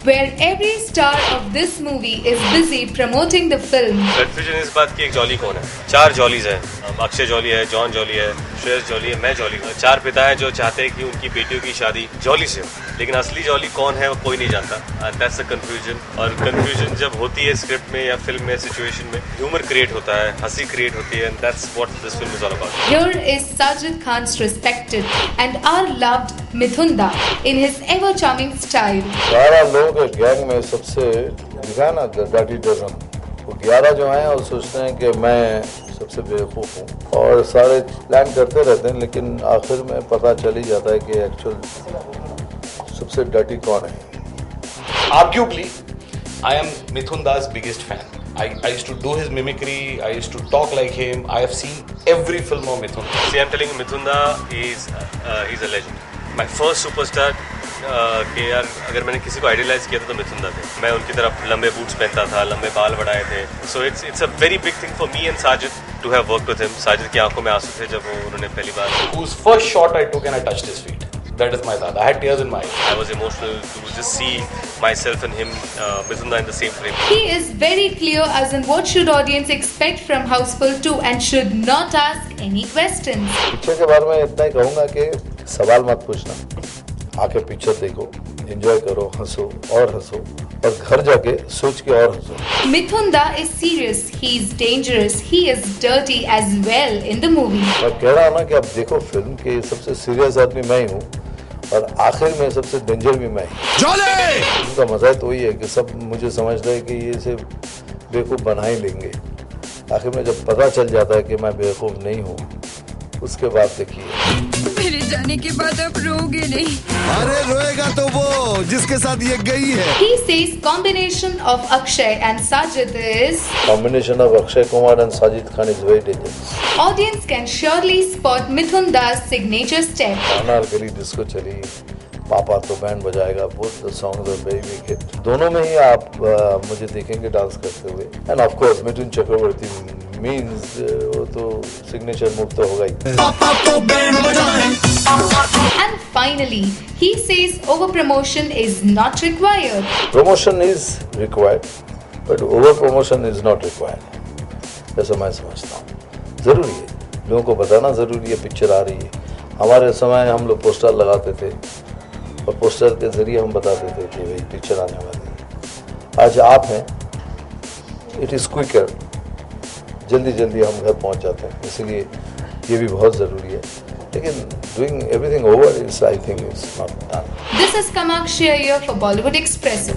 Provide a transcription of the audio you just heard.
where every star of this movie is busy promoting the film. Confusion इस बात की एक जॉली कौन है? 4 जॉलीज हैं। अक्षय जॉली है, जॉन जॉली है, श्रेयस जॉली है, मैं जॉली हूँ। 4 पिता हैं जो चाहते हैं कि उनकी बेटियों की शादी जॉली से हो, लेकिन असली जॉली कौन है वो कोई नहीं जानता। That's the confusion. और कंफ्यूजन जब होती है स्क्रिप्ट में या फिल्म में, सिचुएशन में, ह्यूमर क्रिएट होता है, हंसी क्रिएट होती है, and that's what this film is all about. Here is Sajid Khan's respected and our loved Mithun Da in his ever charming style. 12 लोगों के गैंग में सबसे दिखा ना डर्टी डजन, वो 11 जो हैं और सोचते हैं कि मैं सबसे बेवकूफ़ हूँ और सारे प्लान करते रहते हैं, लेकिन आखिर में पता चल ही जाता है कि एक्चुअल सबसे डर्टी कौन है। Arguably, I am Mithun Da's biggest fan. I used to do his mimicry. I used to talk like him. I have seen every film of Mithun. See, I'm telling you, Mithun Da is he's a legend. My first superstar कि यार अगर मैंने किसी को idealise किया था तो मिथुन दा थे। मैं उनकी तरफ लंबे बूट्स पहनता था, लंबे बाल बढ़ाए थे। So it's a very big thing for me and Sajid to have worked with him. Sajid की आंखों में आंसू थे जब उन्होंने पहली बार Whose first shot I took and I touched his feet. That is my dad. I had tears in my eyes. I was emotional to just see myself and him, Mithun Da in the same frame. He is very clear as in what should audience expect from Houseful 2 and should not ask any questions. Picture के बारे में इतना ही कहूँगा कि सवाल मत पूछना, आके पिक्चर देखो, एंजॉय करो, हंसो और हंसो, और घर जाके सोच के और हंसो। Mithun Da is serious, he is dangerous, he is dirty as well in the movie. मैं कह रहा हूँ ना कि अब देखो फिल्म के सबसे सीरियस आदमी मैं ही हूँ और आखिर में सबसे डेंजर भी मैं ही। उनका मजा तो वही है कि सब मुझे समझते हैं कि ये सिर्फ बेवकूफ़ बना ही लेंगे। आखिर में जब पता चल जाता है कि मैं बेवकूफ़ नहीं हूँ, उसके बाद देखिए। मेरे जाने के बाद अब रोगे नहीं। अरे रोएगा तो वो जिसके साथ ये गई है। He says combination of Akshay and Sajid is Combination of Akshay Kumar and Sajid Khan is very dangerous. audience can surely spot Mithun Da's signature step. Anarkali disco चली, पापा तो बैंड बजाएगा, both the songs are very big hit. दोनों में ही आप मुझे देखेंगे डांस करते हुए। And of course Mithun Chakraborty means वो तो सिग्नेचर मूव तो होगा ही। And finally, he says over-promotion is not required. Promotion is required, but over promotion is not required. ऐसा मैं समझता हूँ। जरूरी है, लोगों को बताना जरूरी है पिक्चर आ रही है। हमारे समय हम लोग पोस्टर लगाते थे और पोस्टर के जरिए हम बताते थे कि भाई पिक्चर आने वाली है। आज आप हैं, इट इज़ क्विकर, जल्दी जल्दी हम घर पहुंच जाते हैं, इसलिए ये भी बहुत ज़रूरी है। लेकिन doing everything over is I think is not done. This is Kamakshi Iyer for Bollywood Express.